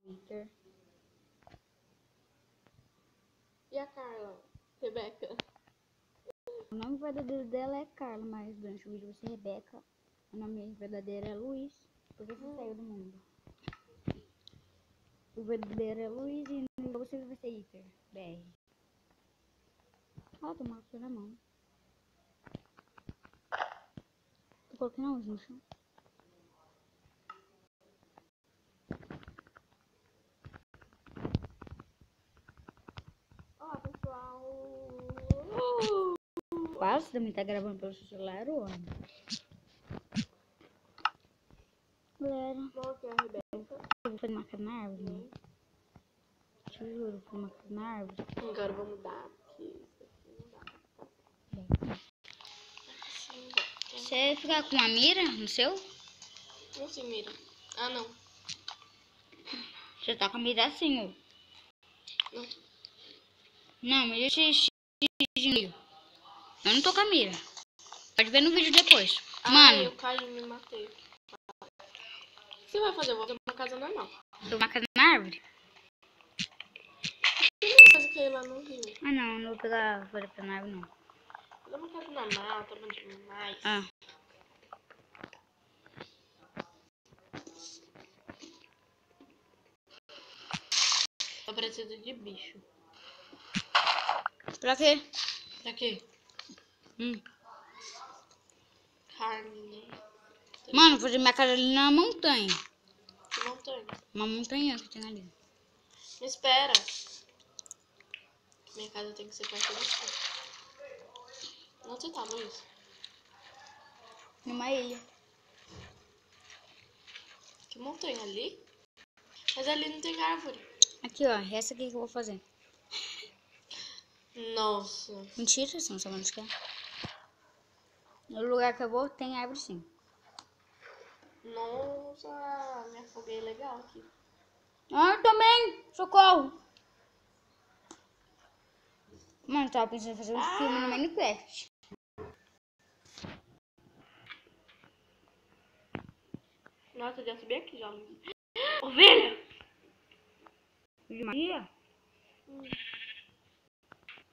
Victor. E a Carla? Rebeca? O nome verdadeiro dela é Carla, mas durante o vídeo vai ser Rebeca. O nome verdadeiro é Luiz, porque você saiu do mundo. O verdadeiro é Luiz e no jogo você vai ser Iter, BR. Ó, tô marcando na mão. Tô colocando aonde no chão? Olá, pessoal! Quase também tá gravando pelo seu celular, ô. Galera, Bom, aqui é a Rebeca. eu vou fazer marca na árvore, né? Te juro, vou fazer marca na árvore. Agora eu vou mudar, porque isso aqui não dá. Você fica com uma mira no seu? Não se mira. Ah, não. Você tá com a mira assim, ó. Não. Não, mas esse eu não tô com a mira. Pode ver no vídeo depois. Ai, Mano, eu caí e me matei. O que você vai fazer? Eu vou fazer uma casa normal. eu marca na árvore. Tem uma coisa que é lá no rio. Ah, não, não vou pegar folha pra na árvore, não. Fazer uma casa normal, tá bom demais. Ah. Eu preciso de bicho. Pra quê? Pra quê? Carne. Mano, vou fazer minha casa ali na montanha. Que montanha? Uma montanha que tem ali. Me espera. Minha casa tem que ser perto de você. Onde você tá, Luiz? Numa ilha. Que montanha? Ali? Mas ali não tem árvore. Aqui, ó. Essa aqui que eu vou fazer. Nossa. Mentira, você não sabe onde que é. No lugar que eu vou tem árvore sim. Nossa, me afoguei legal aqui. Ah, também! Socorro! Mano, tava pensando em fazer um filme no Minecraft. Nossa, eu já subi aqui já, Luiz. Ovelha! De Maria?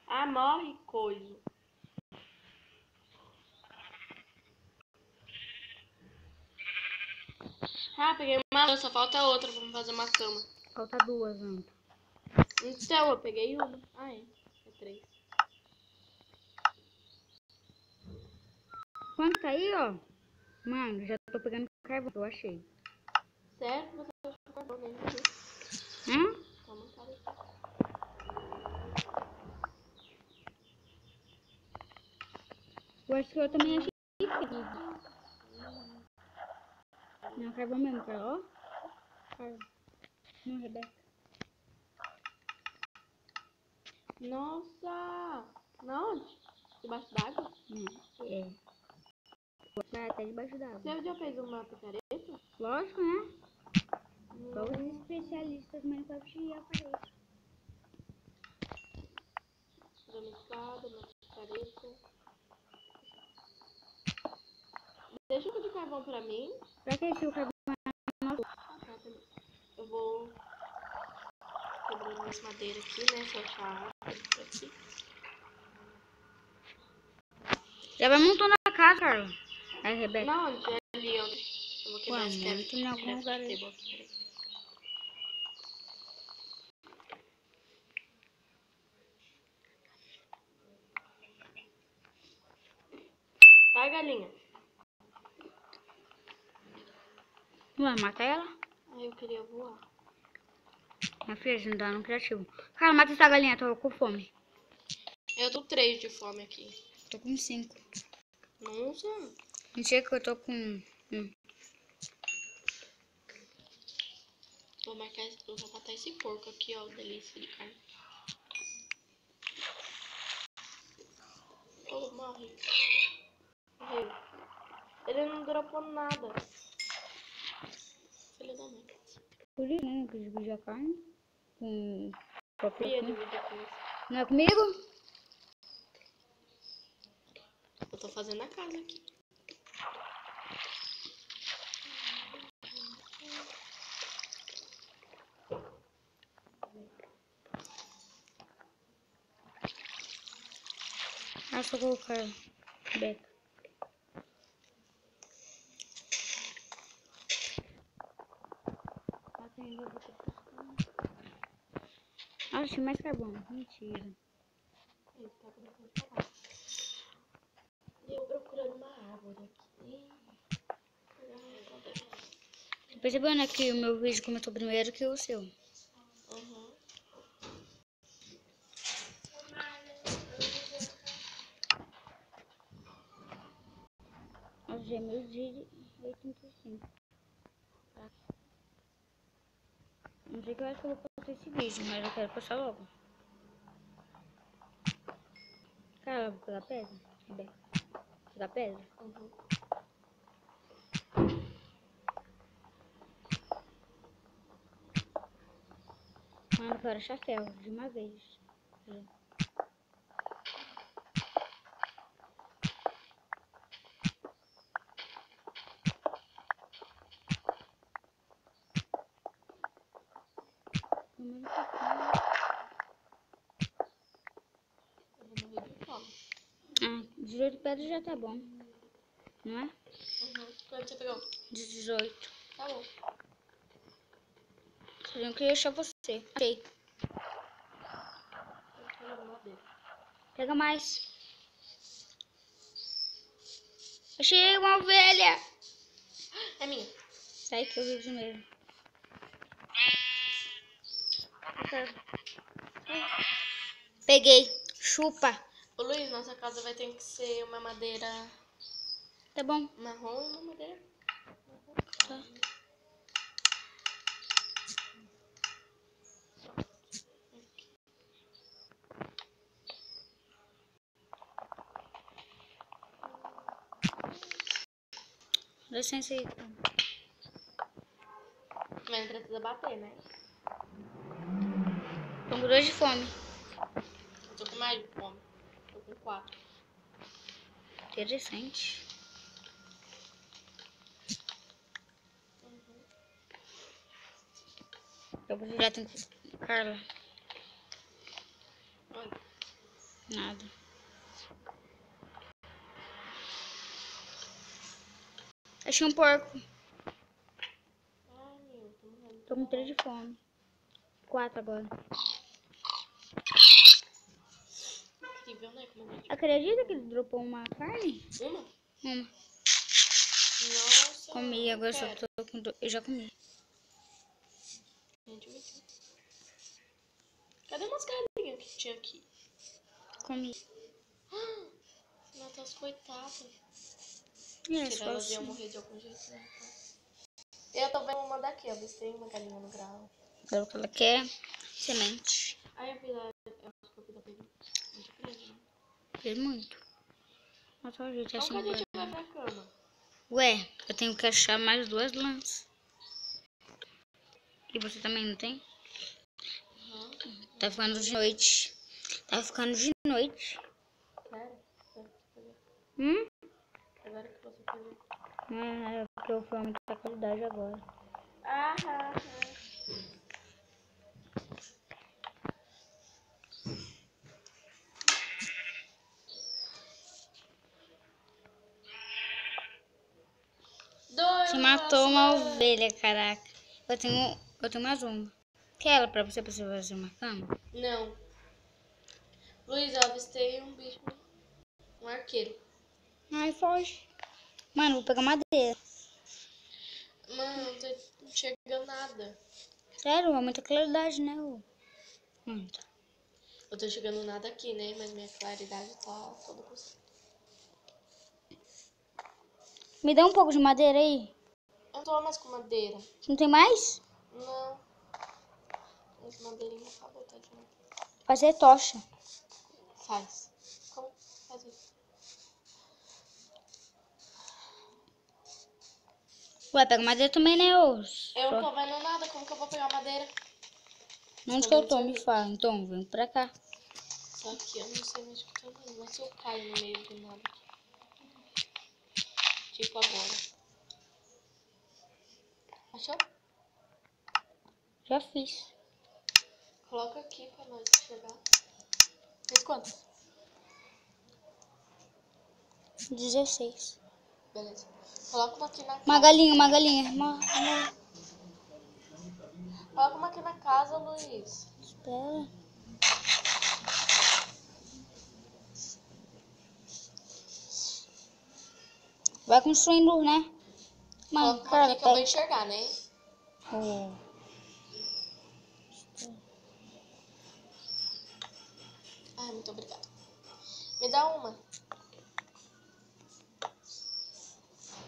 Ah, morre coisa. Ah, peguei uma lança, falta outra pra fazer uma cama. Falta duas, mano. Então, eu peguei uma. Ah, é. É 3. Quanto tá aí, ó? Mano, já tô pegando carvão, eu achei. Sério que você achou que carvão nem viu? Toma, cara. Eu acho que eu também achei. Não, carvão mesmo, cara. Ó. Carvão. Não, Rebeca. Nossa! Na onde? Debaixo d'água? É. Vai até debaixo d'água. Você já fez uma picareta? Lógico, né? Só os especialistas Minecraft já falei. Fazer uma escada, uma picareta. Deixa um pouco de carvão pra mim. Pra que esse carvão é nosso? Tá, também. Eu vou quebrando as madeiras aqui, né? Se eu achar árvore aqui. Já vai montando a casa, Carla. Aí, Rebeca. Na onde? É ali, ó. Eu vou quebrar esse Ué, monta em algum lugar aí. table aqui, peraí. Sai, galinha. Ué, mata ela? Ai, eu queria voar. Minha filha, você não tá no criativo. Cara, mata essa galinha, tô com fome. Eu tô 3 de fome aqui. Tô com 5. Nossa. Mentira que eu tô com... Vou marcar, eu vou matar esse porco aqui, ó. Delícia de carne. Oh, morre. Morreu. Ele não dropou nada. Filho da mãe. Por isso, né? Que dividir a carne. Com... Ia dividir com você. Não é comigo? Eu tô fazendo a casa aqui. Ah, só colocar Beca. Ah, achei mais carbono. Mentira. Ele tá começando a falar. E eu procurando uma árvore aqui. Percebeu, né, que o meu vídeo começou primeiro que o seu. Uhum. Os gêmeos de 85. Não sei que eu acho que eu vou postar esse vídeo, mas eu quero postar logo. Cara, eu vou pegar pedra. Rebeca. Pegar pedra. Uhum. Mano, eu quero achar ferro de uma vez. Eu vou morrer de fome. Ah, 18 pedras já tá bom. Não é? Uhum. Quanto você pegou? 18. Tá bom. Eu não queria achar você. Achei. Eu tô pegando madeira. Pega mais. Achei uma ovelha. É minha. Sai que eu vi primeiro. Peguei. Chupa. Ô Luiz, nossa casa vai ter que ser uma madeira Tá bom. marrom e uma madeira. Tá. Dá licença aí. Mas precisa bater, né? Tô com dor de fome. Eu tô com mais de fome. Tô com 4. Interessante. Uhum. Eu vou já tenho. Carla. Olha. Nada. Achei um porco. Ai, meu, tô morrendo. Tô com 3 de fome. 4 agora. Incrível, né? Como a gente... Acredita que ele dropou uma carne? Uma? Uma. Nossa. Comi, eu agora só quero. tô com dor. Eu já comi. Gente, cadê umas galinhas que tinha aqui? Comi. Matar as coitadas. E é Mentira, só elas iam assim. morrer de algum jeito, né? Eu tô vendo uma daqui, ó. Ver se tem uma galinha no grau. Agora o que ela quer. Semente. Aí eu vi lá, eu acho que eu vi da baby. Muito grande, né? Fez muito. Mas só a gente Como acha que a um gente lugar. vai pra cama? Ué, eu tenho que achar mais 2 lãs. E você também não tem? Uhum. Tá ficando de noite. Tá ficando de noite. Sério? Hum? Agora que você pegou. É porque eu fui aumentar a qualidade agora. Aham. Você matou uma ovelha, caraca. Eu tenho mais uma. Quer ela pra você fazer uma cama? Não. Luiz, eu avistei um bicho. Um arqueiro. Ai, foge. Mano, vou pegar madeira. Mano, não tô enxergando nada. Sério, aumenta a claridade, né? Aumenta. Eu tô enxergando nada aqui, né? Mas minha claridade tá toda possível. Me dá um pouco de madeira aí. Eu não tô mais com madeira. Não tem mais? Não. As madeirinhas acabou, tadinho. Fazer tocha. Faz. Como faz isso? Ué, pega madeira também, né? Eu não tô vendo nada. Como que eu vou pegar madeira? Onde que eu tô? Me fala. Então, vem pra cá. Só que eu não sei mais o que eu tô vendo. Mas se eu caio no meio do nada aqui. Tipo agora. Achou? Já fiz. Coloca aqui pra nós chegar. Fez quantos? 16. Beleza. Coloca uma aqui na casa. Uma galinha, uma galinha. Coloca uma aqui na casa, Luiz. Espera. Vai construindo, né? Mano, Coloca uma cara, aqui que eu vou pega. enxergar, né? Oh. Ai, muito obrigada. Me dá uma.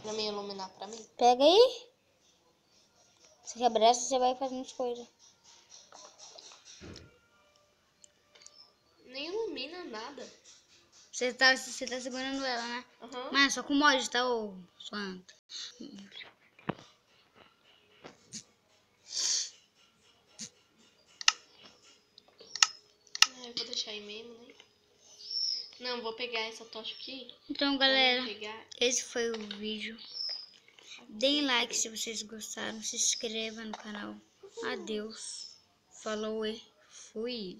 Pra me iluminar pra mim. Pega aí. Se quebrar essa, você vai fazendo as coisas. Nem ilumina nada. Você tá segurando ela, né? Uhum. Mas só com mod, tá, ô santo? Eu vou deixar aí mesmo, né? Não, vou pegar essa tocha aqui. Então, Pra galera, mim pegar. esse foi o vídeo. Deem like se vocês gostaram. Se inscreva no canal. Adeus. Falou e fui.